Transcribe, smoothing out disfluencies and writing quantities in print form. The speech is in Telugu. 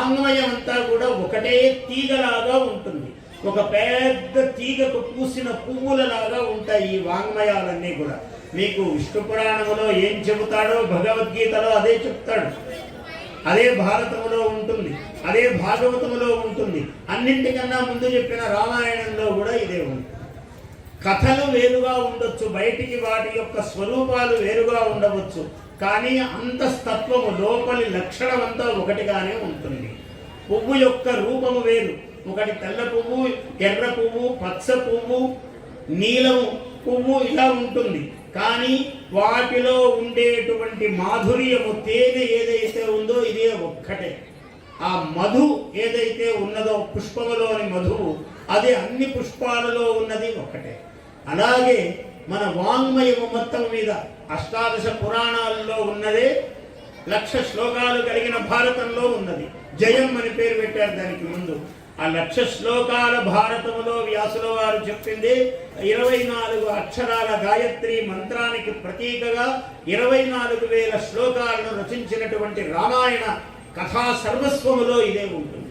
వాంగ్మయం అంతా కూడా ఒకటే తీగలాగా ఉంటుంది. ఒక పెద్ద తీగకు పూసిన పువ్వులలాగా ఉంటాయి ఈ వాంగ్మయాలన్నీ కూడా. మీకు విష్ణు పురాణములో ఏం చెబుతాడో భగవద్గీతలో అదే చెప్తాడు, అదే భారతములో ఉంటుంది, అదే భాగవతములో ఉంటుంది. అన్నింటికన్నా ముందు చెప్పిన రామాయణంలో కూడా ఇదే ఉంటుంది. కథలు వేరుగా ఉండొచ్చు, బయటికి వాటి యొక్క స్వరూపాలు వేరుగా ఉండవచ్చు, కానీ అంతస్తత్వము లోపలి లక్షణం అంతా ఒకటిగానే ఉంటుంది. పువ్వు యొక్క రూపము వేరు, ఒకటి తెల్ల పువ్వు, ఎర్ర పువ్వు, పచ్చ పువ్వు, నీలము పువ్వు ఇలా ఉంటుంది. కానీ వాటిలో ఉండేటువంటి మాధుర్యము, తేనె ఏదైతే ఉందో ఇదే ఒక్కటే. ఆ మధు ఏదైతే ఉన్నదో పుష్పములోని మధువు, అదే అన్ని పుష్పాలలో ఉన్నది ఒక్కటే. అలాగే మన వాంగ్మయము మొత్తం మీద అష్టాదశ పురాణాలలో ఉన్నదే 1,00,000 శ్లోకాలు కలిగిన భారతంలో ఉన్నది. జయం అని పేరు పెట్టారు దానికి ముందు. ఆ 1,00,000 శ్లోకాల భారతములో వ్యాసుల వారు చెప్పింది 24 అక్షరాల గాయత్రి మంత్రానికి ప్రతీకగా 24,000 శ్లోకాలను రచించినటువంటి రామాయణ కథా సర్వస్వములో ఇదే ఉంటుంది.